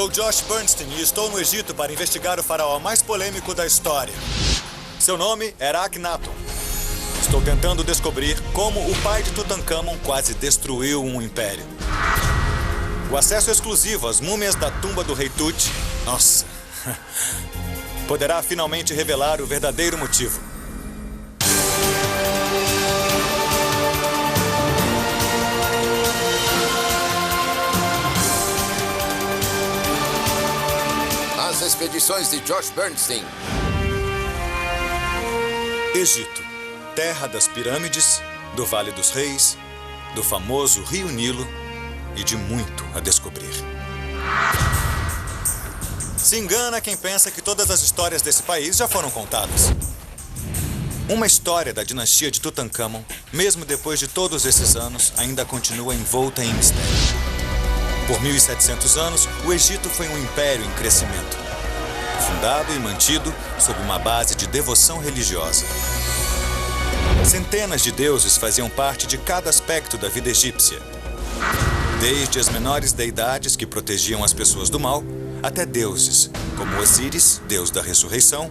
Sou Josh Bernstein e estou no Egito para investigar o faraó mais polêmico da história. Seu nome era Akhenaton. Estou tentando descobrir como o pai de Tutankhamon quase destruiu um império. O acesso exclusivo às múmias da tumba do rei Tut, nossa, poderá finalmente revelar o verdadeiro motivo. As expedições de Josh Bernstein. Egito, terra das pirâmides, do Vale dos Reis, do famoso Rio Nilo e de muito a descobrir. Se engana quem pensa que todas as histórias desse país já foram contadas. Uma história da dinastia de Tutankhamon, mesmo depois de todos esses anos, ainda continua envolta em mistério. Por 1700 anos, o Egito foi um império em crescimento, fundado e mantido sob uma base de devoção religiosa. Centenas de deuses faziam parte de cada aspecto da vida egípcia, desde as menores deidades que protegiam as pessoas do mal, até deuses como Osíris, deus da ressurreição,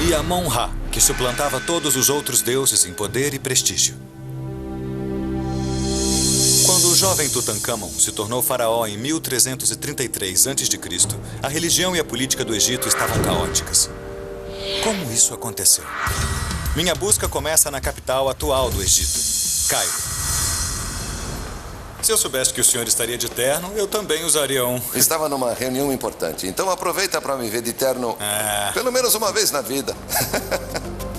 e Amon-Ra, que suplantava todos os outros deuses em poder e prestígio. Quando o jovem Tutankhamon se tornou faraó em 1333 a.C., a religião e a política do Egito estavam caóticas. Como isso aconteceu? Minha busca começa na capital atual do Egito, Cairo. Se eu soubesse que o senhor estaria de terno, eu também usaria um. Estava numa reunião importante, então aproveita para me ver de terno pelo menos uma vez na vida.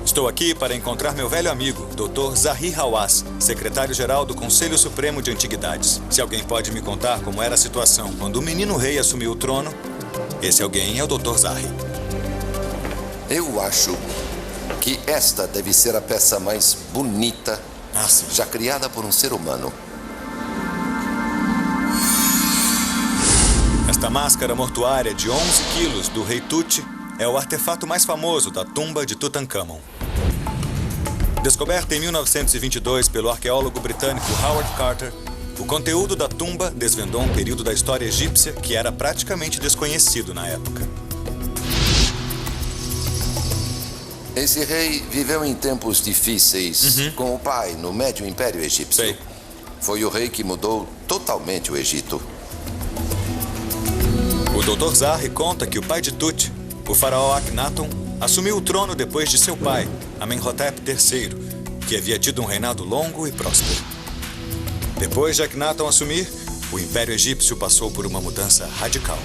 Estou aqui para encontrar meu velho amigo, Dr. Zahi Hawass, secretário-geral do Conselho Supremo de Antiguidades. Se alguém pode me contar como era a situação quando o menino rei assumiu o trono, esse alguém é o Dr. Zahi. Eu acho que esta deve ser a peça mais bonita já criada por um ser humano. Esta máscara mortuária de 11 quilos do rei Tut é o artefato mais famoso da tumba de Tutankhamon. Descoberta em 1922 pelo arqueólogo britânico Howard Carter, o conteúdo da tumba desvendou um período da história egípcia que era praticamente desconhecido na época. Esse rei viveu em tempos difíceis com o pai no Médio Império Egípcio. Sei. Foi o rei que mudou totalmente o Egito. O Dr. Zahi conta que o pai de Tut, o faraó Akhenaton, assumiu o trono depois de seu pai, Amenhotep III, que havia tido um reinado longo e próspero. Depois de Akhenaton assumir, o Império Egípcio passou por uma mudança radical.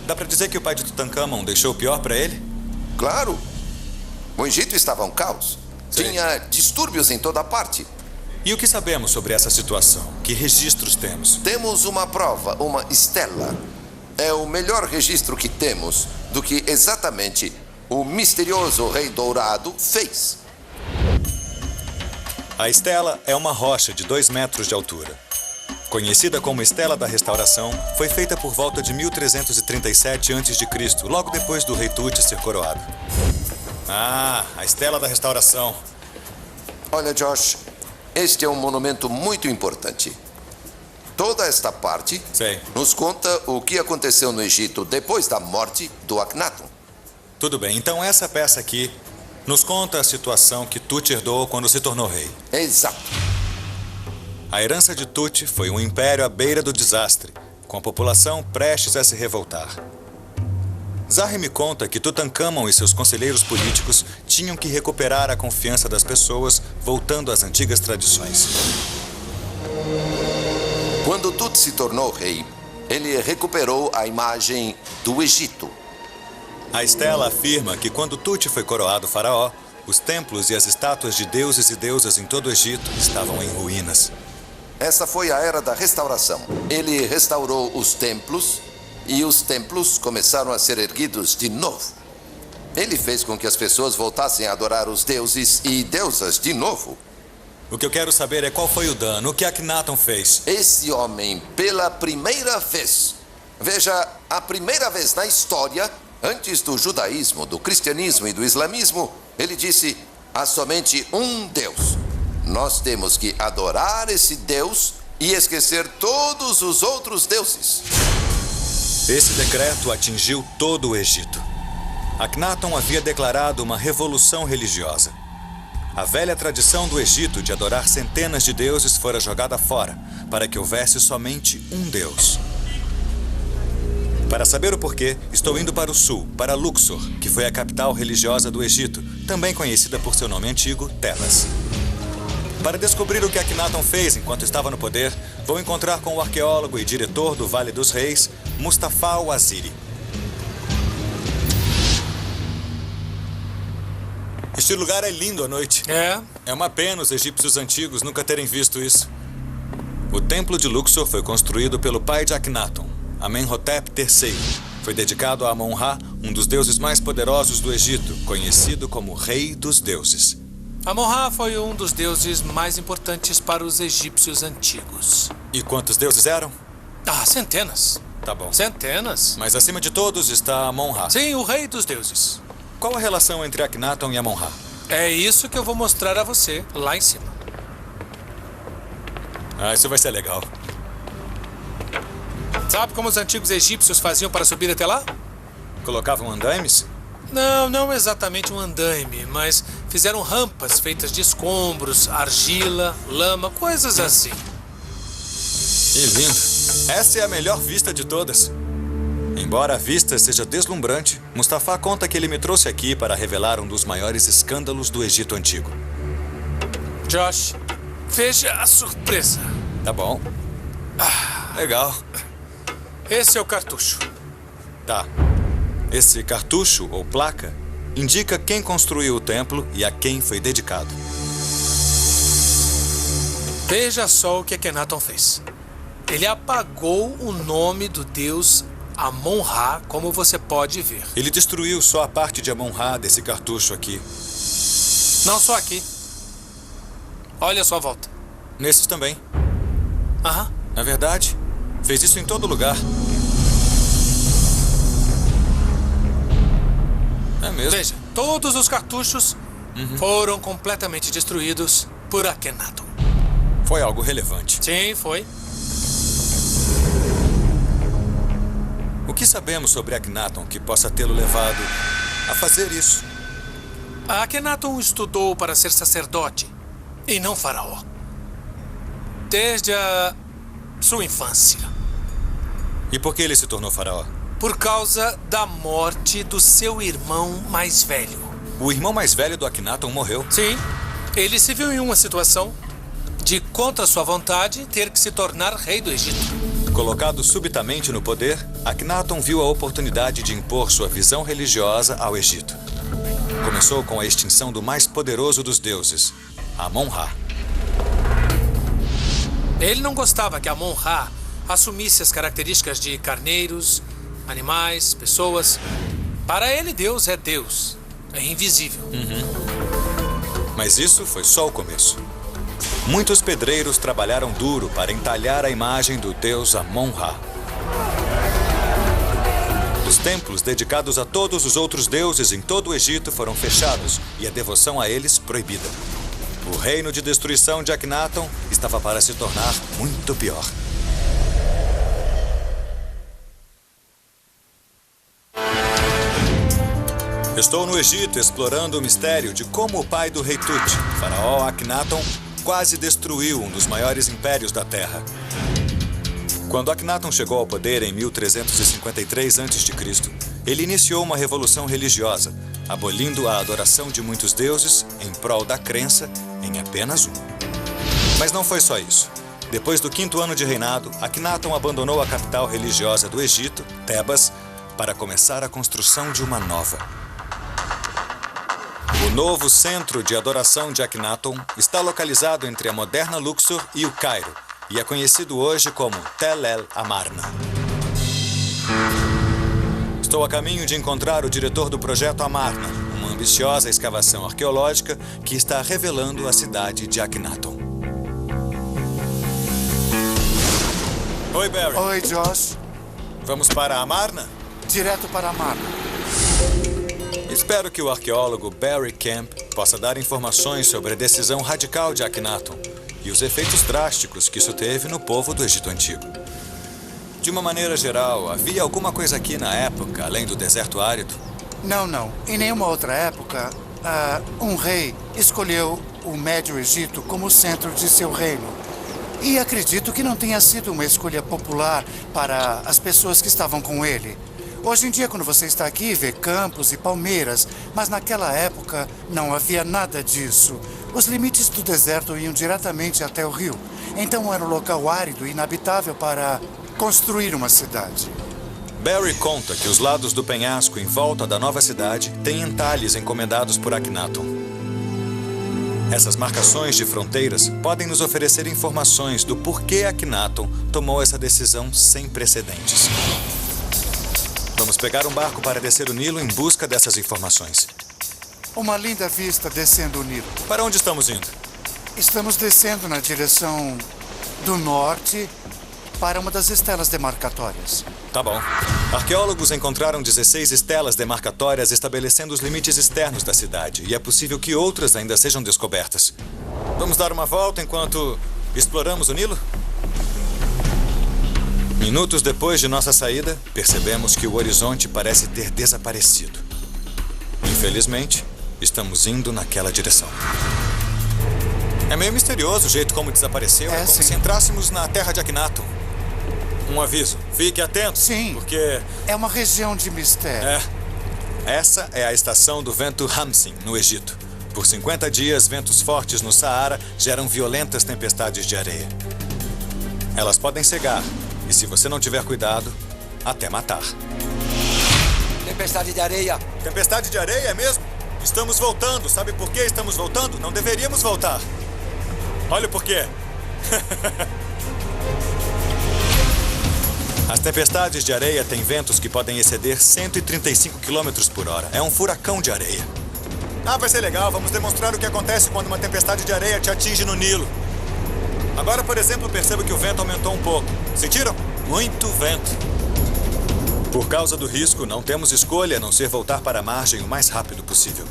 Dá pra dizer que o pai de Tutankhamon deixou o pior pra ele? Claro! O Egito estava um caos. Sim. Tinha distúrbios em toda parte. E o que sabemos sobre essa situação? Que registros temos? Temos uma prova, uma estela. É o melhor registro que temos do que exatamente o misterioso Rei Dourado fez. A estela é uma rocha de 2 metros de altura. Conhecida como Estela da Restauração, foi feita por volta de 1337 a.C., logo depois do rei Tut ser coroado. Ah, a Estela da Restauração. Olha, Josh, este é um monumento muito importante. Toda esta parte nos conta o que aconteceu no Egito depois da morte do Akhenaton. Tudo bem, então essa peça aqui nos conta a situação que Tut herdou quando se tornou rei. Exato. A herança de Tut foi um império à beira do desastre, com a população prestes a se revoltar. Zahi me conta que Tutankhamon e seus conselheiros políticos tinham que recuperar a confiança das pessoas, voltando às antigas tradições. Quando Tut se tornou rei, ele recuperou a imagem do Egito. A estela afirma que quando Tut foi coroado faraó, os templos e as estátuas de deuses e deusas em todo o Egito estavam em ruínas. Essa foi a era da restauração. Ele restaurou os templos e os templos começaram a ser erguidos de novo. Ele fez com que as pessoas voltassem a adorar os deuses e deusas de novo. O que eu quero saber é qual foi o dano, o que Akhenaton fez. Esse homem, pela primeira vez, veja, a primeira vez na história, antes do judaísmo, do cristianismo e do islamismo, ele disse: há somente um Deus. Nós temos que adorar esse Deus e esquecer todos os outros deuses. Esse decreto atingiu todo o Egito. Akhenaton havia declarado uma revolução religiosa. A velha tradição do Egito de adorar centenas de deuses fora jogada fora, para que houvesse somente um Deus. Para saber o porquê, estou indo para o sul, para Luxor, que foi a capital religiosa do Egito, também conhecida por seu nome antigo, Tebas. Para descobrir o que Akhenaton fez enquanto estava no poder, vou encontrar com o arqueólogo e diretor do Vale dos Reis, Mustafa al-Waziri. Este lugar é lindo à noite. É uma pena os egípcios antigos nunca terem visto isso. O templo de Luxor foi construído pelo pai de Akhenaton, Amenhotep III. Foi dedicado a Amon-Ra, um dos deuses mais poderosos do Egito, conhecido como Rei dos Deuses. Amon-Ra foi um dos deuses mais importantes para os egípcios antigos. E quantos deuses eram? Centenas. Tá bom. Centenas. Mas acima de todos está Amon-Ra. Sim, o rei dos deuses. Qual a relação entre Akhenaton e Amon-Ra? É isso que eu vou mostrar a você, lá em cima. Isso vai ser legal. Sabe como os antigos egípcios faziam para subir até lá? Colocavam andaimes? Não exatamente um andaime, mas fizeram rampas feitas de escombros, argila, lama, coisas assim. Que lindo. Essa é a melhor vista de todas. Embora a vista seja deslumbrante, Mustafa conta que ele me trouxe aqui para revelar um dos maiores escândalos do Egito Antigo. Josh, veja a surpresa. Tá bom. Legal. Esse é o cartucho. Tá. Esse cartucho, ou placa, indica quem construiu o templo e a quem foi dedicado. Veja só o que Akhenaton fez. Ele apagou o nome do deus Amon-Ra, como você pode ver. Ele destruiu só a parte de Amon-Ra desse cartucho aqui. Não só aqui. Olha a sua volta. Nesses também. Aham. Na verdade, fez isso em todo lugar. É mesmo. Veja, todos os cartuchos foram completamente destruídos por Akhenaton. Foi algo relevante. Sim, foi. O que sabemos sobre Akhenaton que possa tê-lo levado a fazer isso? Akhenaton estudou para ser sacerdote e não faraó. Desde a sua infância. E por que ele se tornou faraó? Por causa da morte do seu irmão mais velho. O irmão mais velho do Akhenaton morreu? Sim. Ele se viu em uma situação de, contra sua vontade, ter que se tornar rei do Egito. Colocado subitamente no poder, Akhenaton viu a oportunidade de impor sua visão religiosa ao Egito. Começou com a extinção do mais poderoso dos deuses, Amon-Ra. Ele não gostava que Amon-Ra assumisse as características de carneiros, animais, pessoas. Para ele, Deus é Deus. É invisível. Mas isso foi só o começo. Muitos pedreiros trabalharam duro para entalhar a imagem do deus Amon-Ra. Os templos dedicados a todos os outros deuses em todo o Egito foram fechados e a devoção a eles proibida. O reino de destruição de Akhenaton estava para se tornar muito pior. Estou no Egito explorando o mistério de como o pai do rei Tut, faraó Akhenaton, quase destruiu um dos maiores impérios da Terra. Quando Akhenaton chegou ao poder em 1353 a.C., ele iniciou uma revolução religiosa, abolindo a adoração de muitos deuses em prol da crença em apenas um. Mas não foi só isso. Depois do 5º ano de reinado, Akhenaton abandonou a capital religiosa do Egito, Tebas, para começar a construção de uma nova. O novo centro de adoração de Akhenaton está localizado entre a moderna Luxor e o Cairo, e é conhecido hoje como Tel El Amarna. Estou a caminho de encontrar o diretor do projeto Amarna, uma ambiciosa escavação arqueológica que está revelando a cidade de Akhenaton. Oi, Barry. Oi, Josh. Vamos para Amarna? Direto para Amarna. Espero que o arqueólogo Barry Camp possa dar informações sobre a decisão radical de Akhenaton e os efeitos drásticos que isso teve no povo do Egito Antigo. De uma maneira geral, havia alguma coisa aqui na época, além do deserto árido? Não. Em nenhuma outra época, um rei escolheu o Médio Egito como o centro de seu reino. E acredito que não tenha sido uma escolha popular para as pessoas que estavam com ele. Hoje em dia, quando você está aqui, vê campos e palmeiras, mas naquela época não havia nada disso. Os limites do deserto iam diretamente até o rio. Então era um local árido e inabitável para construir uma cidade. Barry conta que os lados do penhasco em volta da nova cidade têm entalhes encomendados por Akhenaton. Essas marcações de fronteiras podem nos oferecer informações do porquê Akhenaton tomou essa decisão sem precedentes. Vamos pegar um barco para descer o Nilo em busca dessas informações. Uma linda vista descendo o Nilo. Para onde estamos indo? Estamos descendo na direção do norte para uma das estelas demarcatórias. Tá bom. Arqueólogos encontraram 16 estelas demarcatórias estabelecendo os limites externos da cidade, e é possível que outras ainda sejam descobertas. Vamos dar uma volta enquanto exploramos o Nilo? Minutos depois de nossa saída, percebemos que o horizonte parece ter desaparecido. Infelizmente, estamos indo naquela direção. É meio misterioso o jeito como desapareceu. É como sim. se entrássemos na terra de Akhenaton. Um aviso, fique atento. Sim. Porque... é uma região de mistério. Essa é a estação do vento Hamsin, no Egito. Por 50 dias, ventos fortes no Saara geram violentas tempestades de areia. Elas podem cegar. E se você não tiver cuidado, até matar. Tempestade de areia. Tempestade de areia, é mesmo? Estamos voltando. Sabe por que estamos voltando? Não deveríamos voltar. Olha o porquê. As tempestades de areia têm ventos que podem exceder 135 km por hora. É um furacão de areia. Vai ser legal. Vamos demonstrar o que acontece quando uma tempestade de areia te atinge no Nilo. Agora, por exemplo, percebo que o vento aumentou um pouco. Sentiram? Muito vento. Por causa do risco, não temos escolha a não ser voltar para a margem o mais rápido possível.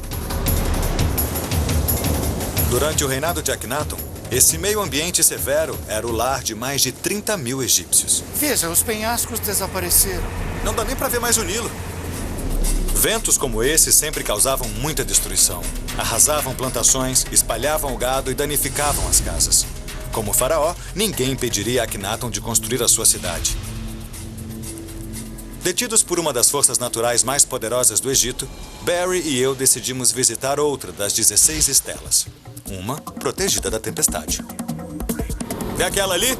Durante o reinado de Akhenaton, esse meio ambiente severo era o lar de mais de 30 mil egípcios. Veja, os penhascos desapareceram. Não dá nem para ver mais o Nilo. Ventos como esse sempre causavam muita destruição. Arrasavam plantações, espalhavam o gado e danificavam as casas. Como faraó, ninguém impediria Akhenaton de construir a sua cidade. Detidos por uma das forças naturais mais poderosas do Egito, Barry e eu decidimos visitar outra das 16 estelas. Uma protegida da tempestade. Vê aquela ali?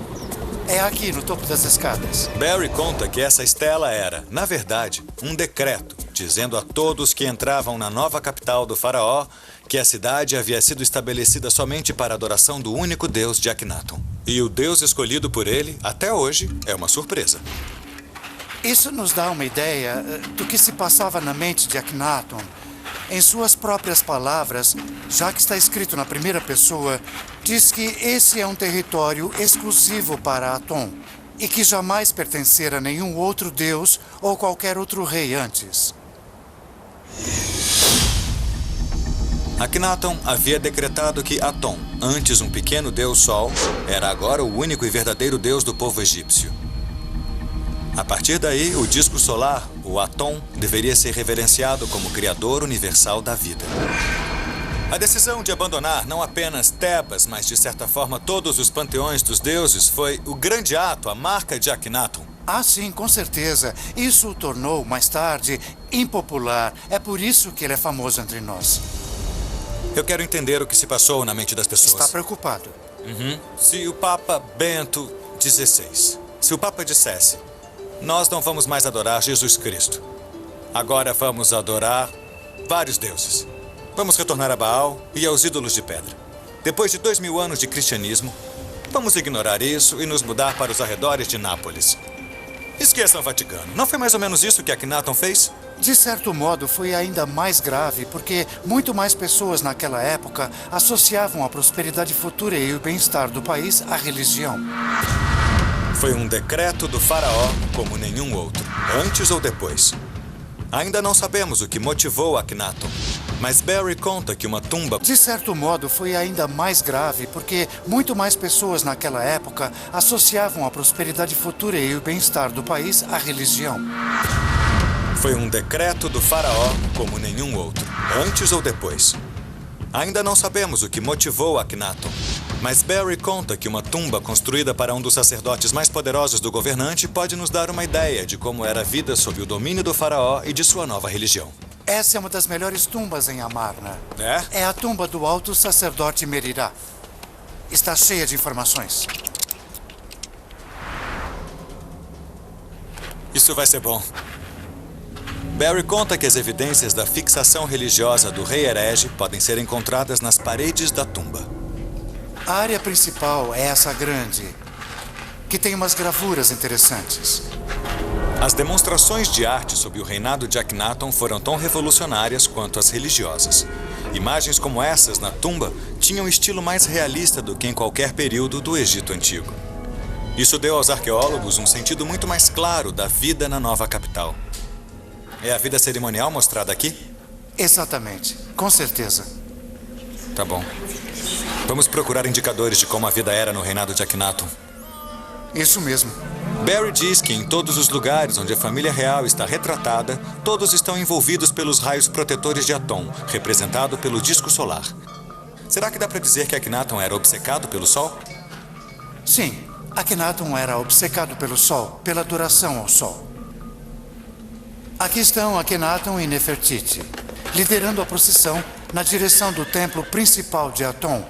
É aqui, no topo das escadas. Barry conta que essa estela era, na verdade, um decreto, dizendo a todos que entravam na nova capital do faraó que a cidade havia sido estabelecida somente para a adoração do único Deus de Akhenaton. E o Deus escolhido por ele, até hoje, é uma surpresa. Isso nos dá uma ideia do que se passava na mente de Akhenaton. Em suas próprias palavras, já que está escrito na primeira pessoa, diz que esse é um território exclusivo para Aton e que jamais pertencera a nenhum outro deus ou qualquer outro rei antes. Akhenaton havia decretado que Aton, antes um pequeno deus sol, era agora o único e verdadeiro deus do povo egípcio. A partir daí, o disco solar, o Aton, deveria ser reverenciado como criador universal da vida. A decisão de abandonar não apenas Tebas, mas de certa forma todos os panteões dos deuses foi o grande ato, a marca de Akhenaton. Sim, com certeza. Isso o tornou, mais tarde, impopular. É por isso que ele é famoso entre nós. Eu quero entender o que se passou na mente das pessoas. Está preocupado? Se o Papa Bento XVI, se o Papa dissesse: nós não vamos mais adorar Jesus Cristo. Agora vamos adorar vários deuses. Vamos retornar a Baal e aos ídolos de pedra. Depois de 2000 anos de cristianismo, vamos ignorar isso e nos mudar para os arredores de Nápoles. Esqueçam o Vaticano. Não foi mais ou menos isso que Akhenaton fez? De certo modo, foi ainda mais grave, porque muito mais pessoas naquela época associavam a prosperidade futura e o bem-estar do país à religião. Foi um decreto do faraó como nenhum outro, antes ou depois. Ainda não sabemos o que motivou Akhenaton, Mas Barry conta que uma tumba... De certo modo, foi ainda mais grave, porque muito mais pessoas naquela época associavam a prosperidade futura e o bem-estar do país à religião. Foi um decreto do faraó como nenhum outro, antes ou depois. Ainda não sabemos o que motivou Akhenaton, mas Barry conta que uma tumba construída para um dos sacerdotes mais poderosos do governante pode nos dar uma ideia de como era a vida sob o domínio do faraó e de sua nova religião. Essa é uma das melhores tumbas em Amarna. É? É a tumba do alto sacerdote Merirá. Está cheia de informações. Isso vai ser bom. Barry conta que as evidências da fixação religiosa do rei herege podem ser encontradas nas paredes da tumba. A área principal é essa grande, que tem umas gravuras interessantes. As demonstrações de arte sob o reinado de Akhenaton foram tão revolucionárias quanto as religiosas. Imagens como essas na tumba tinham um estilo mais realista do que em qualquer período do Egito Antigo. Isso deu aos arqueólogos um sentido muito mais claro da vida na nova capital. É a vida cerimonial mostrada aqui? Exatamente, com certeza. Tá bom. Vamos procurar indicadores de como a vida era no reinado de Akhenaton. Isso mesmo. Barry diz que em todos os lugares onde a família real está retratada, todos estão envolvidos pelos raios protetores de Aton, representado pelo disco solar. Será que dá para dizer que Akhenaton era obcecado pelo Sol? Sim, Akhenaton era obcecado pelo Sol, pela adoração ao Sol. Aqui estão Akhenaton e Nefertiti, liderando a procissão na direção do templo principal de Aton,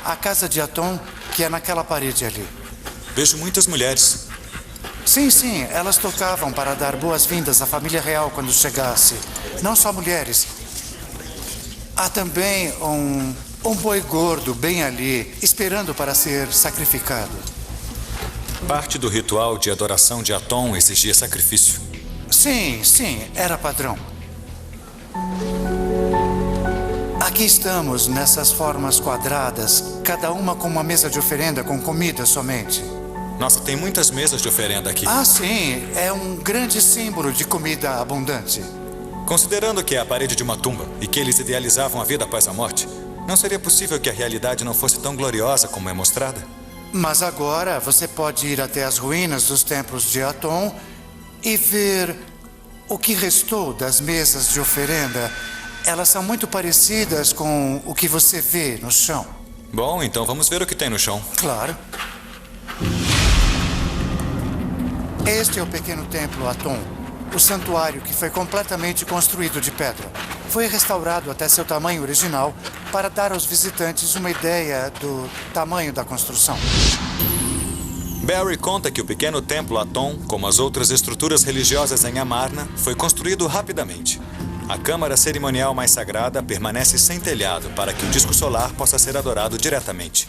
a casa de Aton, que é naquela parede ali. Vejo muitas mulheres. Sim, elas tocavam para dar boas-vindas à família real quando chegasse. Não só mulheres. Há também um boi gordo bem ali, esperando para ser sacrificado. Parte do ritual de adoração de Aton exigia sacrifício. Sim, era padrão. Aqui estamos, nessas formas quadradas, cada uma com uma mesa de oferenda com comida somente. Nossa, tem muitas mesas de oferenda aqui. Ah, sim, é um grande símbolo de comida abundante. Considerando que é a parede de uma tumba e que eles idealizavam a vida após a morte, não seria possível que a realidade não fosse tão gloriosa como é mostrada? Mas agora você pode ir até as ruínas dos templos de Aton e ver o que restou das mesas de oferenda. Elas são muito parecidas com o que você vê no chão. Bom, então vamos ver o que tem no chão. Claro. Este é o pequeno templo Aton, o santuário que foi completamente construído de pedra. Foi restaurado até seu tamanho original para dar aos visitantes uma ideia do tamanho da construção. Barry conta que o pequeno templo Aton, como as outras estruturas religiosas em Amarna, foi construído rapidamente. A câmara cerimonial mais sagrada permanece sem telhado para que o disco solar possa ser adorado diretamente.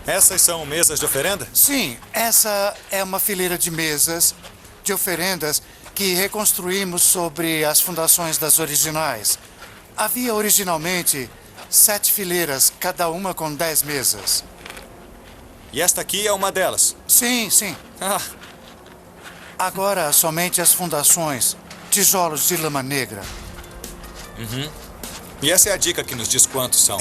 Essas são mesas de oferenda? Sim, essa é uma fileira de mesas de oferendas que reconstruímos sobre as fundações das originais. Havia originalmente 7 fileiras, cada uma com 10 mesas. E esta aqui é uma delas? Sim. Ah, Agora somente as fundações, tijolos de lama negra. e essa é a dica que nos diz quantos são.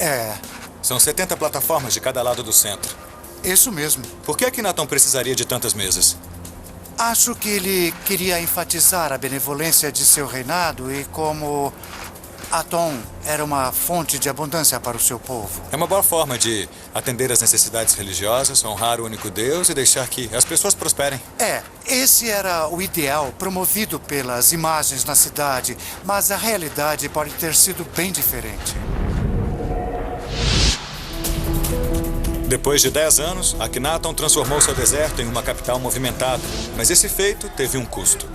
São 70 plataformas de cada lado do centro. Isso mesmo. Por que Akhenaton precisaria de tantas mesas? Acho que ele queria enfatizar a benevolência de seu reinado e como Aton era uma fonte de abundância para o seu povo. É uma boa forma de atender às necessidades religiosas, honrar o único Deus e deixar que as pessoas prosperem. Esse era o ideal promovido pelas imagens na cidade, mas a realidade pode ter sido bem diferente. Depois de 10 anos, Akhenaton transformou seu deserto em uma capital movimentada, mas esse feito teve um custo.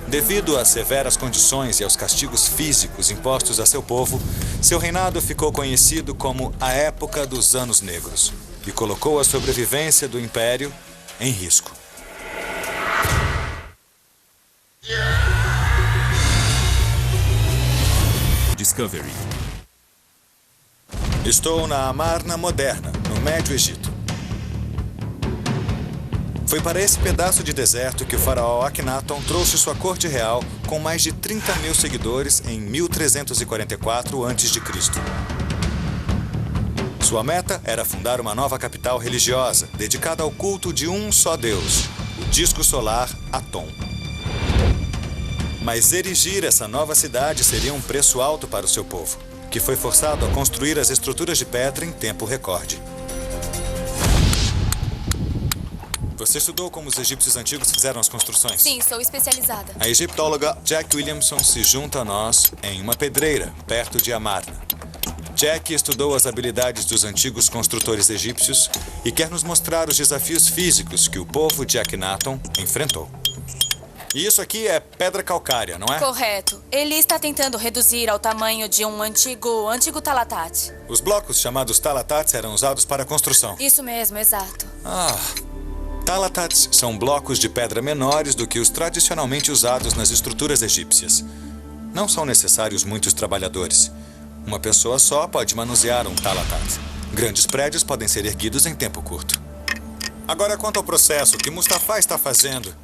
Devido às severas condições e aos castigos físicos impostos a seu povo, seu reinado ficou conhecido como a Época dos Anos Negros e colocou a sobrevivência do império em risco. Discovery. Estou na Amarna moderna, no Médio Egito. Foi para esse pedaço de deserto que o faraó Akhenaton trouxe sua corte real com mais de 30 mil seguidores em 1344 a.C. Sua meta era fundar uma nova capital religiosa, dedicada ao culto de um só Deus, o disco solar Aton. Mas erigir essa nova cidade seria um preço alto para o seu povo, que foi forçado a construir as estruturas de pedra em tempo recorde. Você estudou como os egípcios antigos fizeram as construções? Sim, sou especializada. A egiptóloga Jack Williamson se junta a nós em uma pedreira, perto de Amarna. Jack estudou as habilidades dos antigos construtores egípcios e quer nos mostrar os desafios físicos que o povo de Akhenaton enfrentou. E isso aqui é pedra calcária, não é? Correto. Ele está tentando reduzir ao tamanho de um antigo talatat. Os blocos chamados talatats eram usados para a construção. Isso mesmo, exato. Talatats são blocos de pedra menores do que os tradicionalmente usados nas estruturas egípcias. Não são necessários muitos trabalhadores. Uma pessoa só pode manusear um talatat. Grandes prédios podem ser erguidos em tempo curto. Agora, quanto ao processo que Mustafa está fazendo,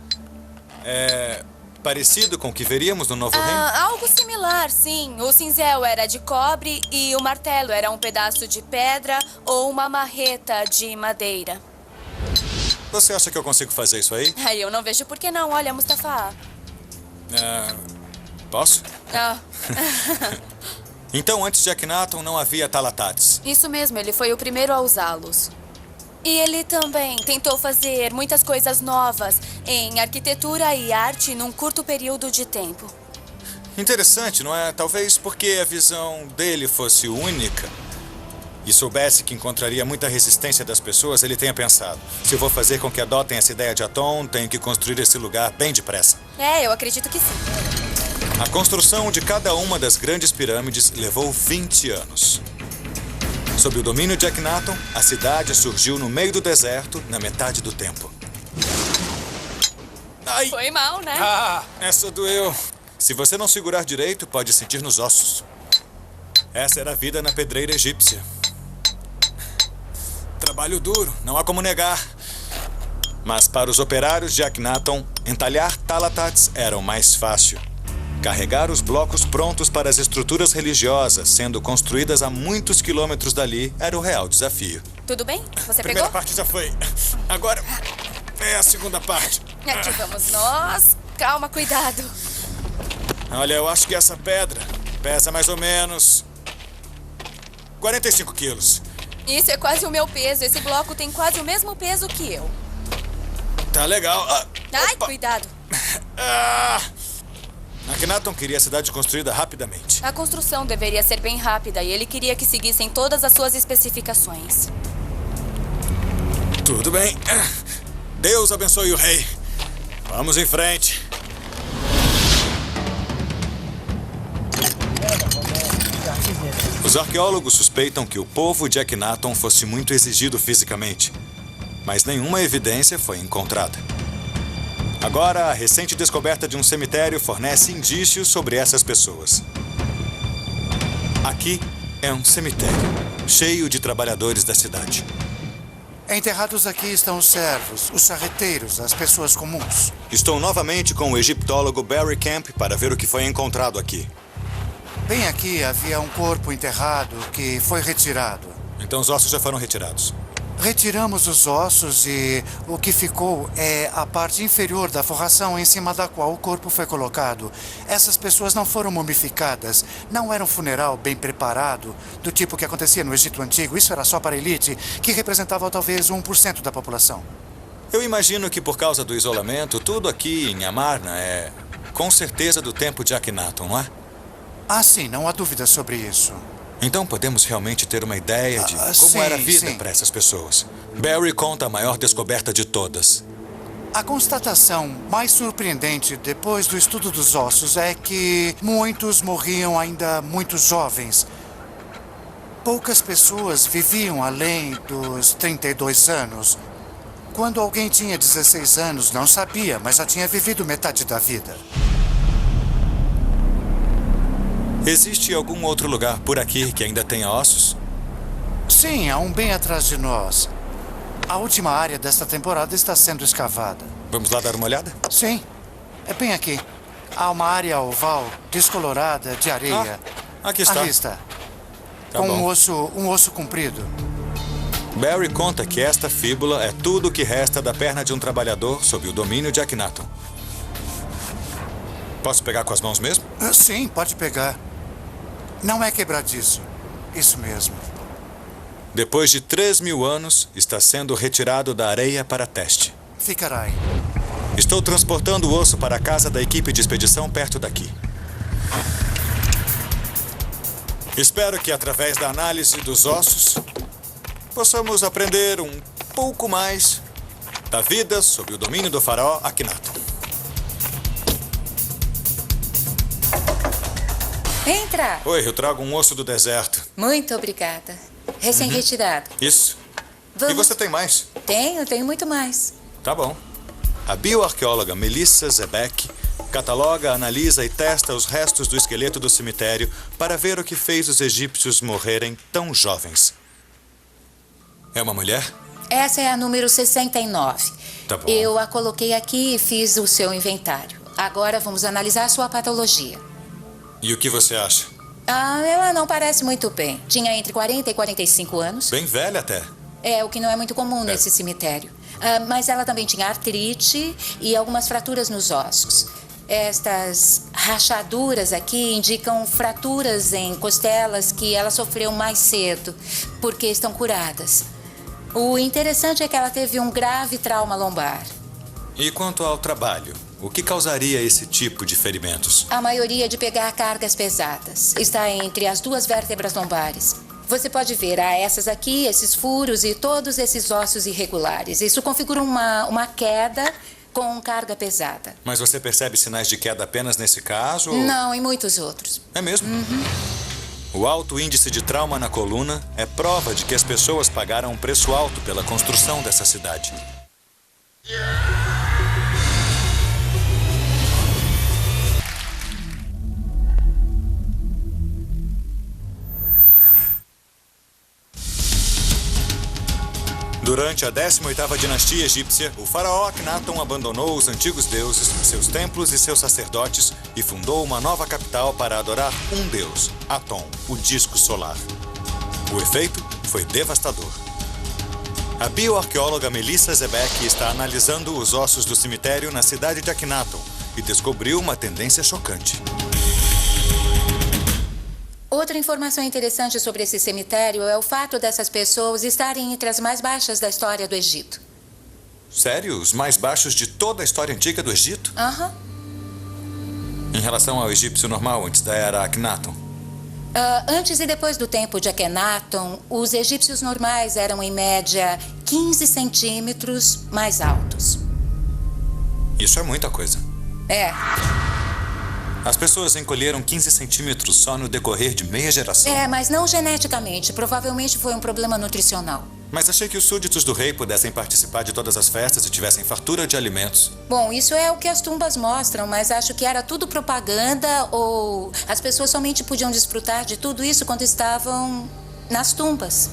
é parecido com o que veríamos no Novo Reino? Algo similar, sim. O cinzel era de cobre e o martelo era um pedaço de pedra ou uma marreta de madeira. Você acha que eu consigo fazer isso aí? Eu não vejo por que não. Olha, Mustafa. Posso? Ah. Então, antes de Akhenaton, não havia talatats. Isso mesmo, ele foi o primeiro a usá-los. E ele também tentou fazer muitas coisas novas em arquitetura e arte num curto período de tempo. Interessante, não é? Talvez porque a visão dele fosse única e soubesse que encontraria muita resistência das pessoas, ele tenha pensado: se eu vou fazer com que adotem essa ideia de Aton, tenho que construir esse lugar bem depressa. Eu acredito que sim. A construção de cada uma das grandes pirâmides levou 20 anos. Sob o domínio de Akhenaton, a cidade surgiu no meio do deserto, na metade do tempo. Ai! Foi mal, né? Essa doeu. Se você não segurar direito, pode sentir nos ossos. Essa era a vida na pedreira egípcia. Trabalho duro, não há como negar. Mas para os operários de Akhenaton, entalhar talatats era o mais fácil. Carregar os blocos prontos para as estruturas religiosas, sendo construídas a muitos quilômetros dali, era o real desafio. Tudo bem? Você A primeira pegou? parte já foi. Agora é a segunda parte. Aqui vamos nós. Calma, cuidado. Olha, eu acho que essa pedra pesa mais ou menos 45 quilos. Isso é quase o meu peso. Esse bloco tem quase o mesmo peso que eu. Tá legal. Ai, Opa. cuidado. Akhenaton queria a cidade construída rapidamente. A construção deveria ser bem rápida e ele queria que seguissem todas as suas especificações. Tudo bem. Deus abençoe o rei. Vamos em frente. Os arqueólogos suspeitam que o povo de Akhenaton fosse muito exigido fisicamente, mas nenhuma evidência foi encontrada. Agora, a recente descoberta de um cemitério fornece indícios sobre essas pessoas. Aqui é um cemitério, cheio de trabalhadores da cidade. Enterrados aqui estão os servos, os charreteiros, as pessoas comuns. Estou novamente com o egiptólogo Barry Camp para ver o que foi encontrado aqui. Bem aqui havia um corpo enterrado que foi retirado. Então os ossos já foram retirados. Retiramos os ossos e o que ficou é a parte inferior da forração em cima da qual o corpo foi colocado. Essas pessoas não foram mumificadas, não era um funeral bem preparado, do tipo que acontecia no Egito Antigo. Isso era só para a elite, que representava talvez 1% da população. Eu imagino que por causa do isolamento, tudo aqui em Amarna é com certeza do tempo de Akhenaton, não é? Sim, não há dúvida sobre isso. Então podemos realmente ter uma ideia de como sim, era a vida sim. para essas pessoas. Barry conta a maior descoberta de todas. A constatação mais surpreendente depois do estudo dos ossos é que muitos morriam ainda muito jovens. Poucas pessoas viviam além dos 32 anos. Quando alguém tinha 16 anos, não sabia, mas já tinha vivido metade da vida. Existe algum outro lugar por aqui que ainda tenha ossos? Sim, há um bem atrás de nós. A última área desta temporada está sendo escavada. Vamos lá dar uma olhada? Sim, é bem aqui. Há uma área oval descolorada de areia. Aqui está. Ali está. Tá Com bom. um osso comprido. Barry conta que esta fíbula é tudo o que resta da perna de um trabalhador sob o domínio de Akhenaton. Posso pegar com as mãos mesmo? Sim, pode pegar. Não é quebradiço. Isso mesmo. Depois de 3.000 anos, está sendo retirado da areia para teste. Ficará aí. Estou transportando o osso para a casa da equipe de expedição perto daqui. Espero que, através da análise dos ossos, possamos aprender um pouco mais da vida sob o domínio do faraó Akhenaton. Entra! Oi, eu trago um osso do deserto. Muito obrigada. Recém-retirado. Isso. Vamos. E você tem mais? Tenho muito mais. Tá bom. A bioarqueóloga Melissa Zebeck cataloga, analisa e testa os restos do esqueleto do cemitério para ver o que fez os egípcios morrerem tão jovens. É uma mulher? Essa é a número 69. Tá bom. Eu a coloquei aqui e fiz o seu inventário. Agora vamos analisar a sua patologia. E o que você acha? Ela não parece muito bem. Tinha entre 40 e 45 anos. Bem velha até. É, o que não é muito comum nesse cemitério. Mas ela também tinha artrite e algumas fraturas nos ossos. Estas rachaduras aqui indicam fraturas em costelas que ela sofreu mais cedo, porque estão curadas. O interessante é que ela teve um grave trauma lombar. E quanto ao trabalho? O que causaria esse tipo de ferimentos? A maioria de pegar cargas pesadas. Está entre as duas vértebras lombares. Você pode ver, há essas aqui, esses furos e todos esses ossos irregulares. Isso configura uma queda com carga pesada. Mas você percebe sinais de queda apenas nesse caso? Ou... Não, em muitos outros. É mesmo? O alto índice de trauma na coluna é prova de que as pessoas pagaram um preço alto pela construção dessa cidade. Durante a 18ª dinastia egípcia, o faraó Akhenaton abandonou os antigos deuses, seus templos e seus sacerdotes e fundou uma nova capital para adorar um deus, Aton, o disco solar. O efeito foi devastador. A bioarqueóloga Melissa Zebeck está analisando os ossos do cemitério na cidade de Akhenaton e descobriu uma tendência chocante. Outra informação interessante sobre esse cemitério é o fato dessas pessoas estarem entre as mais baixas da história do Egito. Sério? Os mais baixos de toda a história antiga do Egito? Aham. Em relação ao egípcio normal antes da era Akhenaton? Antes e depois do tempo de Akhenaton, os egípcios normais eram, em média, 15 centímetros mais altos. Isso é muita coisa. É. As pessoas encolheram 15 centímetros só no decorrer de meia geração. Mas não geneticamente. Provavelmente foi um problema nutricional. Mas achei que os súditos do rei pudessem participar de todas as festas e tivessem fartura de alimentos. Bom, isso é o que as tumbas mostram, mas acho que era tudo propaganda ou as pessoas somente podiam desfrutar de tudo isso quando estavam nas tumbas.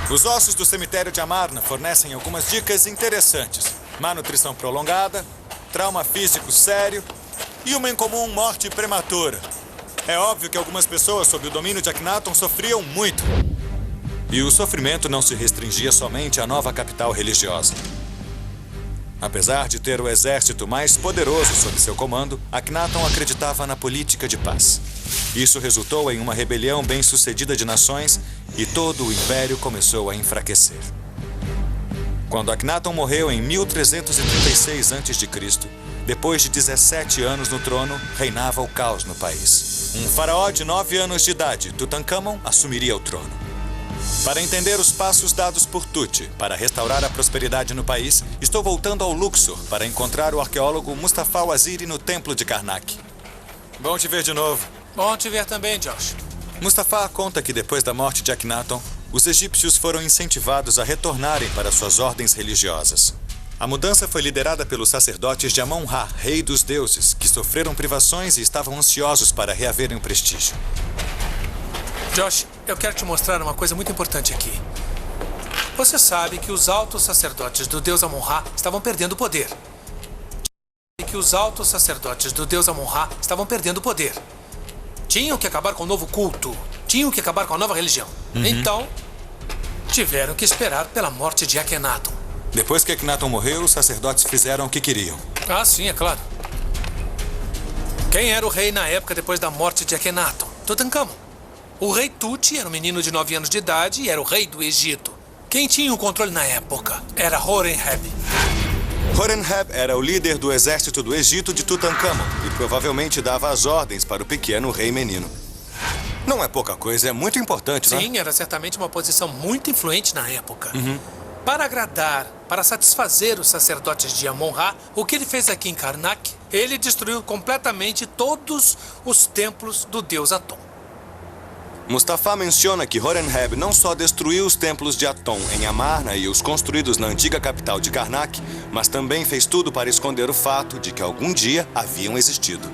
Os ossos do cemitério de Amarna fornecem algumas dicas interessantes. Má nutrição prolongada, trauma físico sério e uma incomum morte prematura. É óbvio que algumas pessoas sob o domínio de Akhenaton sofriam muito. E o sofrimento não se restringia somente à nova capital religiosa. Apesar de ter o exército mais poderoso sob seu comando, Akhenaton acreditava na política de paz. Isso resultou em uma rebelião bem-sucedida de nações e todo o império começou a enfraquecer. Quando Akhenaton morreu em 1336 a.C., depois de 17 anos no trono, reinava o caos no país. Um faraó de 9 anos de idade, Tutankhamon, assumiria o trono. Para entender os passos dados por Tut para restaurar a prosperidade no país, estou voltando ao Luxor para encontrar o arqueólogo Mustafa Waziri no templo de Karnak. Bom te ver de novo. Bom te ver também, Josh. Mustafa conta que depois da morte de Akhenaton, os egípcios foram incentivados a retornarem para suas ordens religiosas. A mudança foi liderada pelos sacerdotes de Amon-Ra, rei dos deuses, que sofreram privações e estavam ansiosos para reaverem o prestígio. Josh, eu quero te mostrar uma coisa muito importante aqui. Você sabe que os altos sacerdotes do deus Amon-Ra estavam perdendo o poder. Tinham que acabar com o novo culto. Tinham que acabar com a nova religião. Então, tiveram que esperar pela morte de Akhenaton. Depois que Akhenaton morreu, os sacerdotes fizeram o que queriam. Ah, sim, é claro. Quem era o rei na época depois da morte de Akhenaton? Tutankhamon. O rei Tut era um menino de 9 anos de idade e era o rei do Egito. Quem tinha o controle na época era Horemheb. Horemheb era o líder do exército do Egito de Tutankhamon e provavelmente dava as ordens para o pequeno rei menino. Não é pouca coisa, é muito importante, né? Sim, era certamente uma posição muito influente na época. Para agradar, para satisfazer os sacerdotes de Amon-Ra, o que ele fez aqui em Karnak, ele destruiu completamente todos os templos do deus Aton. Mustafa menciona que Horemheb não só destruiu os templos de Aton em Amarna e os construídos na antiga capital de Karnak, mas também fez tudo para esconder o fato de que algum dia haviam existido.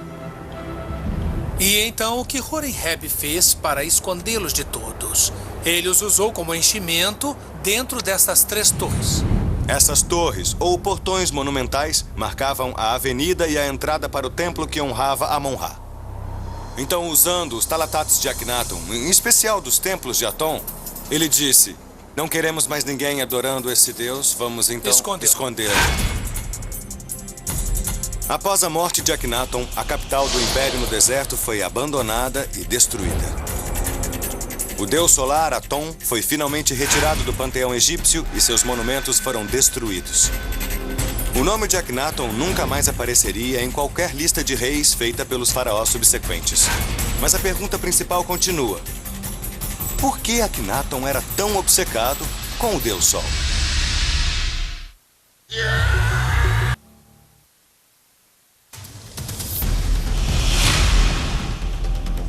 E então o que Horemheb fez para escondê-los de todos? Ele os usou como enchimento dentro dessas 3 torres. Essas torres, ou portões monumentais, marcavam a avenida e a entrada para o templo que honrava Amon-Ra. Então, usando os talatates de Akhenaton, em especial dos templos de Aton, ele disse: não queremos mais ninguém adorando esse deus, vamos então escondê-lo. Após a morte de Akhenaton, a capital do Império no deserto foi abandonada e destruída. O deus solar, Aton, foi finalmente retirado do panteão egípcio e seus monumentos foram destruídos. O nome de Akhenaton nunca mais apareceria em qualquer lista de reis feita pelos faraós subsequentes. Mas a pergunta principal continua: por que Akhenaton era tão obcecado com o deus Sol?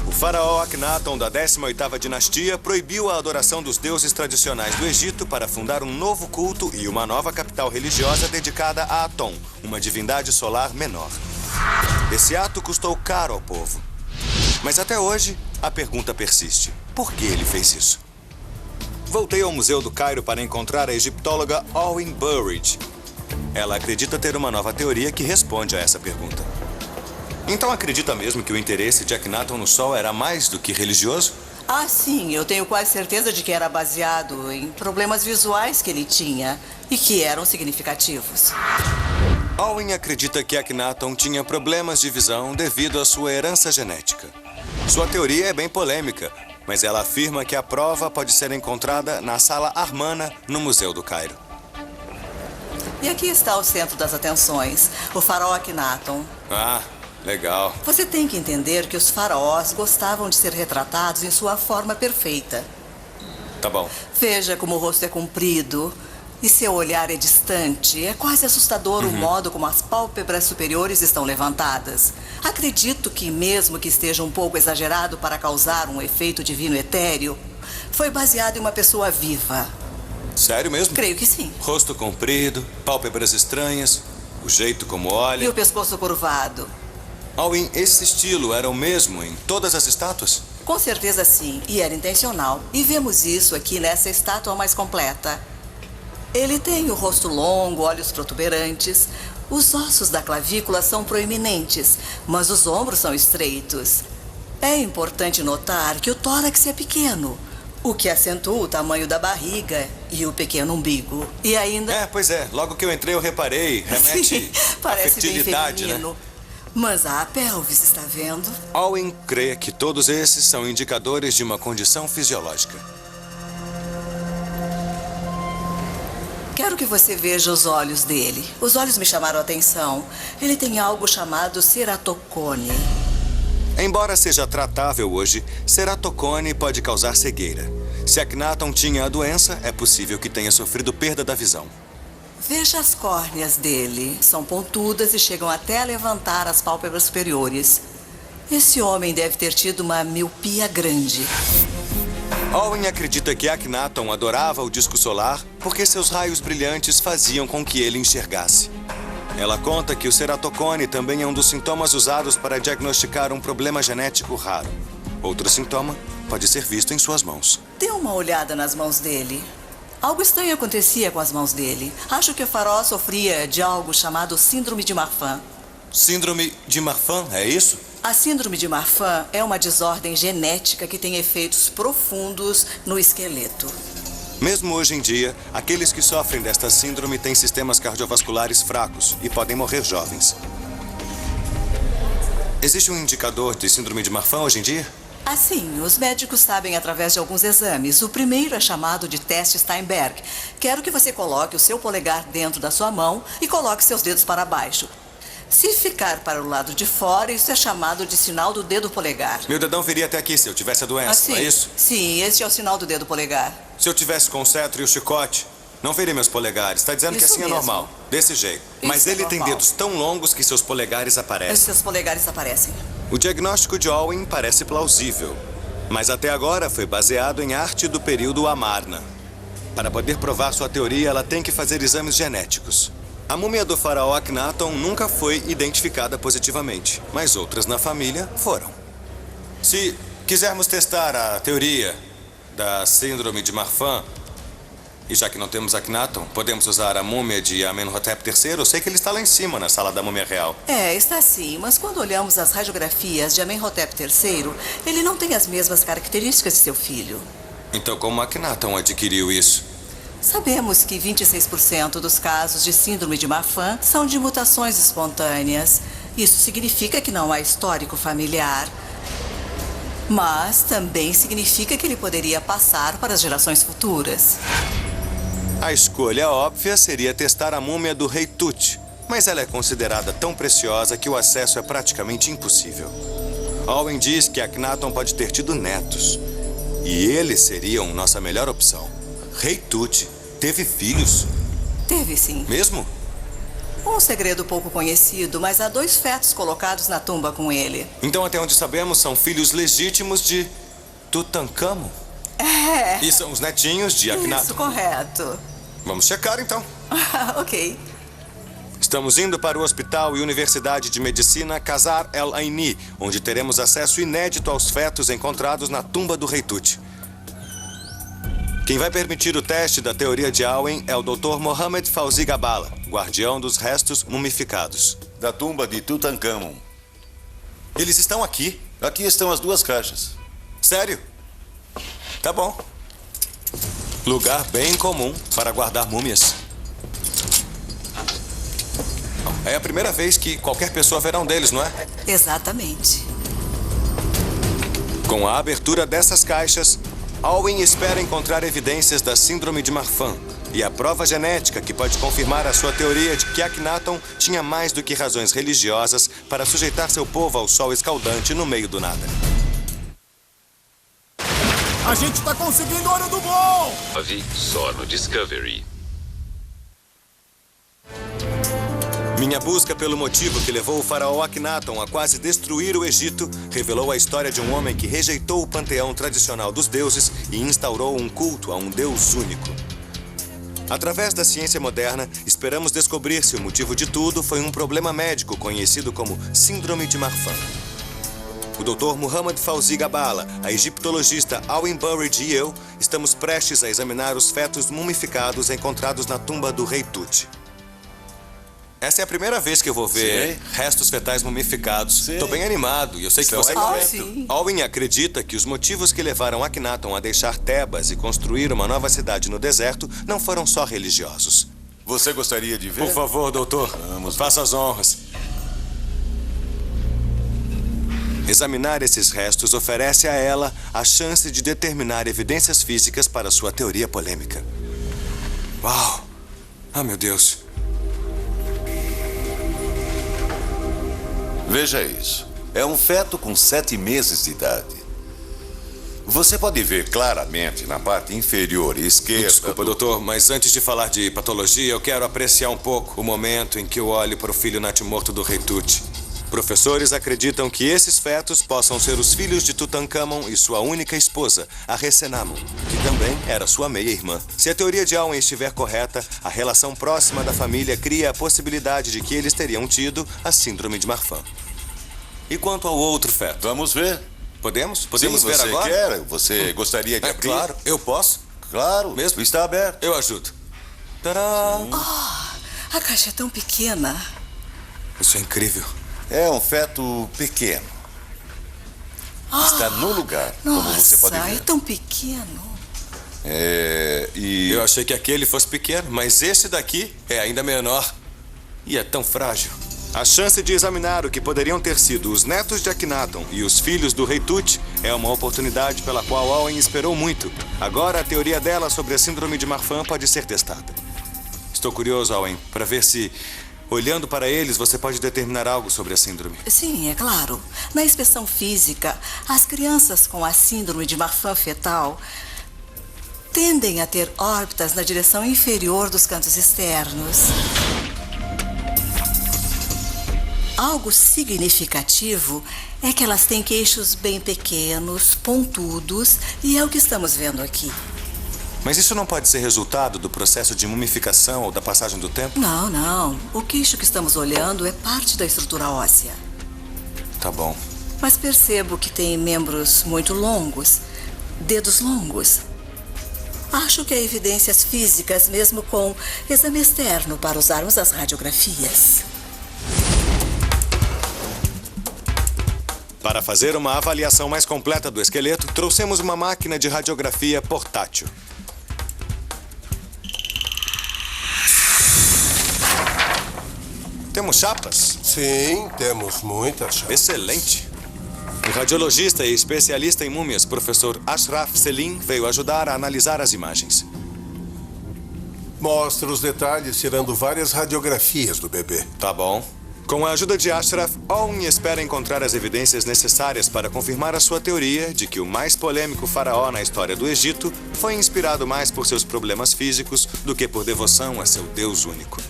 O faraó Akhenaton da 18ª dinastia proibiu a adoração dos deuses tradicionais do Egito para fundar um novo culto e uma nova capital religiosa dedicada a Aton, uma divindade solar menor. Esse ato custou caro ao povo. Mas até hoje, a pergunta persiste: por que ele fez isso? Voltei ao Museu do Cairo para encontrar a egiptóloga Owen Burridge. Ela acredita ter uma nova teoria que responde a essa pergunta. Então acredita mesmo que o interesse de Akhenaton no Sol era mais do que religioso? Ah, sim. Eu tenho quase certeza de que era baseado em problemas visuais que ele tinha e que eram significativos. Owen acredita que Akhenaton tinha problemas de visão devido à sua herança genética. Sua teoria é bem polêmica, mas ela afirma que a prova pode ser encontrada na Sala Armana, no Museu do Cairo. E aqui está o centro das atenções, o faraó Akhenaton. Ah, legal. Você tem que entender que os faraós gostavam de ser retratados em sua forma perfeita. Tá bom. Veja como o rosto é comprido e seu olhar é distante. É quase assustador o modo como as pálpebras superiores estão levantadas. Acredito que, mesmo que esteja um pouco exagerado para causar um efeito divino etéreo, foi baseado em uma pessoa viva. Sério mesmo? Creio que sim. Rosto comprido, pálpebras estranhas, o jeito como olha. E o pescoço curvado. Owen, esse estilo era o mesmo em todas as estátuas? Com certeza sim, e era intencional. E vemos isso aqui nessa estátua mais completa. Ele tem o rosto longo, olhos protuberantes. Os ossos da clavícula são proeminentes, mas os ombros são estreitos. É importante notar que o tórax é pequeno, o que acentua o tamanho da barriga e o pequeno umbigo. E ainda... Pois é. Logo que eu entrei eu reparei. Remete Sim, à parece bem fertilidade, feminino. né? Mas a pelvis, está vendo? Owen crê que todos esses são indicadores de uma condição fisiológica. Quero que você veja os olhos dele. Os olhos me chamaram a atenção. Ele tem algo chamado ceratocone. Embora seja tratável hoje, ceratocone pode causar cegueira. Se Akhenaton tinha a doença, é possível que tenha sofrido perda da visão. Veja as córneas dele. São pontudas e chegam até a levantar as pálpebras superiores. Esse homem deve ter tido uma miopia grande. Owen acredita que Akhenaton adorava o disco solar porque seus raios brilhantes faziam com que ele enxergasse. Ela conta que o ceratocone também é um dos sintomas usados para diagnosticar um problema genético raro. Outro sintoma pode ser visto em suas mãos. Dê uma olhada nas mãos dele. Algo estranho acontecia com as mãos dele. Acho que o faraó sofria de algo chamado síndrome de Marfan. Síndrome de Marfan, é isso? A síndrome de Marfan é uma desordem genética que tem efeitos profundos no esqueleto. Mesmo hoje em dia, aqueles que sofrem desta síndrome têm sistemas cardiovasculares fracos e podem morrer jovens. Existe um indicador de síndrome de Marfan hoje em dia? Assim, os médicos sabem através de alguns exames. O primeiro é chamado de teste Steinberg. Quero que você coloque o seu polegar dentro da sua mão e coloque seus dedos para baixo. Se ficar para o lado de fora, isso é chamado de sinal do dedo polegar. Meu dedão viria até aqui se eu tivesse a doença, Assim, não é isso? Sim, este é o sinal do dedo polegar. Se eu tivesse com o cetro e o chicote, não veria meus polegares. Está dizendo que Isso assim mesmo. é normal, desse jeito. Mas Isso é ele tem normal. dedos tão longos que seus polegares aparecem. Seus polegares aparecem. O diagnóstico de Owen parece plausível, mas até agora foi baseado em arte do período Amarna. Para poder provar sua teoria, ela tem que fazer exames genéticos. A múmia do faraó Akhenaton nunca foi identificada positivamente, mas outras na família foram. Se quisermos testar a teoria da síndrome de Marfan, e já que não temos Akhenaton, podemos usar a múmia de Amenhotep III. Eu sei que ele está lá em cima, na sala da múmia real. É, está sim, mas quando olhamos as radiografias de Amenhotep III, ele não tem as mesmas características de seu filho. Então, como Akhenaton adquiriu isso? Sabemos que 26% dos casos de síndrome de Marfan são de mutações espontâneas. Isso significa que não há histórico familiar. Mas também significa que ele poderia passar para as gerações futuras. A escolha óbvia seria testar a múmia do rei Tut, mas ela é considerada tão preciosa que o acesso é praticamente impossível. Owen diz que Akhenaton pode ter tido netos, e eles seriam nossa melhor opção. Rei Tut teve filhos? Teve sim. Mesmo? Um segredo pouco conhecido, mas há 2 fetos colocados na tumba com ele. Então, até onde sabemos, são filhos legítimos de Tutankhamon. É. E são os netinhos de Akhenaton. Isso, correto. Vamos checar, então. Ok. Estamos indo para o Hospital e Universidade de Medicina Qasar El Aini, onde teremos acesso inédito aos fetos encontrados na tumba do rei Tut. Quem vai permitir o teste da teoria de Owen é o Dr. Mohammed Fauzi Gabala, guardião dos restos mumificados. Da tumba de Tutankhamon. Eles estão aqui? Aqui estão as 2 caixas. Sério? Tá bom. Lugar bem comum para guardar múmias. É a primeira vez que qualquer pessoa verá um deles, não é? Exatamente. Com a abertura dessas caixas, Owen espera encontrar evidências da síndrome de Marfan e a prova genética que pode confirmar a sua teoria de que Akhenaton tinha mais do que razões religiosas para sujeitar seu povo ao sol escaldante no meio do nada. A gente tá conseguindo ouro do bom! Só no Discovery. Minha busca pelo motivo que levou o faraó Akhenaton a quase destruir o Egito revelou a história de um homem que rejeitou o panteão tradicional dos deuses e instaurou um culto a um deus único. Através da ciência moderna, esperamos descobrir se o motivo de tudo foi um problema médico conhecido como Síndrome de Marfan. O Dr. Mohammed Fauzi Gabala, a egiptologista Owen Burridge e eu estamos prestes a examinar os fetos mumificados encontrados na tumba do rei Tut. Essa é a primeira vez que eu vou ver restos fetais mumificados. Estou bem animado e eu sei que você também. sim. Owen acredita que os motivos que levaram Akhenaton a deixar Tebas e construir uma nova cidade no deserto não foram só religiosos. Você gostaria de ver? Por favor, doutor, Vamos. faça as honras. Examinar esses restos oferece a ela a chance de determinar evidências físicas para sua teoria polêmica. Uau! Ah, meu Deus. Veja isso. É um feto com 7 meses de idade. Você pode ver claramente na parte inferior esquerda... Desculpa, doutor, mas antes de falar de patologia, eu quero apreciar um pouco o momento em que eu olho para o filho natimorto do rei Tut. Professores acreditam que esses fetos possam ser os filhos de Tutankhamon e sua única esposa, a Resenamon, que também era sua meia-irmã. Se a teoria de Owen estiver correta, a relação próxima da família cria a possibilidade de que eles teriam tido a síndrome de Marfan. E quanto ao outro feto? Vamos ver. Podemos? Podemos Sim, ver você agora? quer? Você gostaria de abrir? Claro, eu posso. Claro, Mesmo? está aberto. Eu ajudo. Tadá! A caixa é tão pequena. Isso é incrível. É um feto pequeno. Está no lugar, como você pode Nossa, ver. é tão pequeno. E Eu achei que aquele fosse pequeno, mas esse daqui é ainda menor. E é tão frágil. A chance de examinar o que poderiam ter sido os netos de Akhenaton e os filhos do rei Tut é uma oportunidade pela qual Owen esperou muito. Agora a teoria dela sobre a síndrome de Marfan pode ser testada. Estou curioso, Owen, para ver se, olhando para eles, você pode determinar algo sobre a síndrome. Sim, é claro. Na inspeção física, as crianças com a síndrome de Marfan fetal tendem a ter órbitas na direção inferior dos cantos externos. Algo significativo é que elas têm queixos bem pequenos, pontudos, e é o que estamos vendo aqui. Mas isso não pode ser resultado do processo de mumificação ou da passagem do tempo? Não, não. O queixo que estamos olhando é parte da estrutura óssea. Tá bom. Mas percebo que tem membros muito longos, dedos longos. Acho que há evidências físicas, mesmo com exame externo, para usarmos as radiografias. Para fazer uma avaliação mais completa do esqueleto, trouxemos uma máquina de radiografia portátil. Temos chapas? Sim, temos muitas chapas. Excelente! O radiologista e especialista em múmias, professor Ashraf Selim, veio ajudar a analisar as imagens. Mostra os detalhes tirando várias radiografias do bebê. Tá bom. Com a ajuda de Ashraf, Owen espera encontrar as evidências necessárias para confirmar a sua teoria de que o mais polêmico faraó na história do Egito foi inspirado mais por seus problemas físicos do que por devoção a seu Deus único.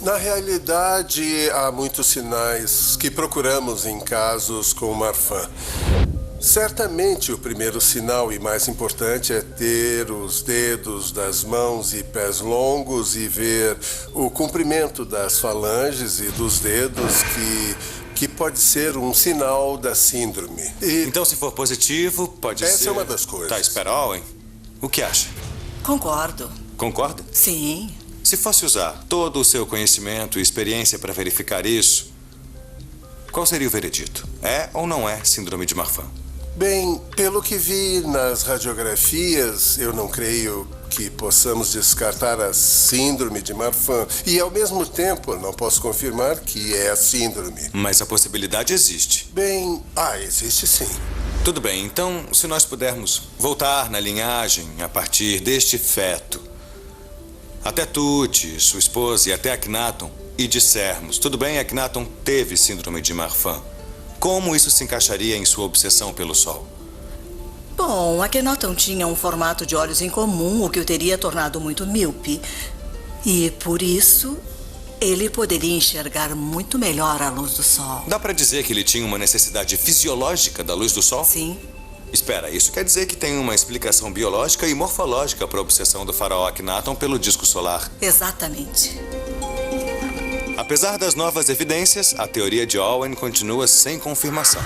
Na realidade, há muitos sinais que procuramos em casos com Marfan. Certamente, o primeiro sinal e mais importante é ter os dedos das mãos e pés longos e ver o comprimento das falanges e dos dedos, que pode ser um sinal da síndrome. Então, se for positivo, pode ser... Essa é uma das coisas. Tá, espera, Owen. O que acha? Concordo. Concorda? Sim. Se fosse usar todo o seu conhecimento e experiência para verificar isso, qual seria o veredito? É ou não é síndrome de Marfan? Bem, pelo que vi nas radiografias, eu não creio que possamos descartar a síndrome de Marfan. E, ao mesmo tempo, não posso confirmar que é a síndrome. Mas a possibilidade existe. Bem, existe sim. Tudo bem, então, se nós pudermos voltar na linhagem a partir deste feto, até Tut, sua esposa, e até Akhenaton, e dissermos, tudo bem, Akhenaton teve síndrome de Marfan. Como isso se encaixaria em sua obsessão pelo Sol? Bom, Akhenaton tinha um formato de olhos incomum, o que o teria tornado muito míope. E, por isso, ele poderia enxergar muito melhor a luz do Sol. Dá pra dizer que ele tinha uma necessidade fisiológica da luz do Sol? Sim. Espera, isso quer dizer que tem uma explicação biológica e morfológica para a obsessão do faraó Akhenaton pelo disco solar. Exatamente. Apesar das novas evidências, a teoria de Owen continua sem confirmação.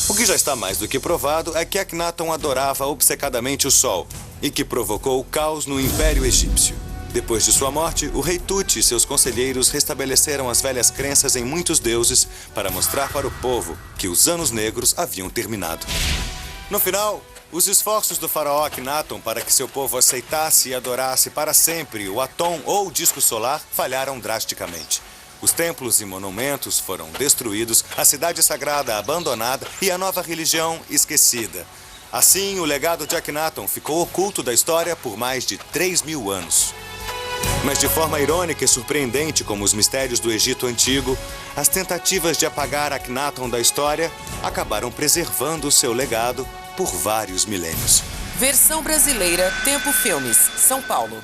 O que já está mais do que provado é que Akhenaton adorava obcecadamente o Sol e que provocou o caos no Império Egípcio. Depois de sua morte, o rei Tut e seus conselheiros restabeleceram as velhas crenças em muitos deuses para mostrar para o povo que os anos negros haviam terminado. No final, os esforços do faraó Akhenaton para que seu povo aceitasse e adorasse para sempre o Aton ou disco solar falharam drasticamente. Os templos e monumentos foram destruídos, a cidade sagrada abandonada e a nova religião esquecida. Assim, o legado de Akhenaton ficou oculto da história por mais de 3.000 anos. Mas de forma irônica e surpreendente como os mistérios do Egito Antigo, as tentativas de apagar Akhenaton da história acabaram preservando o seu legado por vários milênios. Versão brasileira, Tempo Filmes, São Paulo.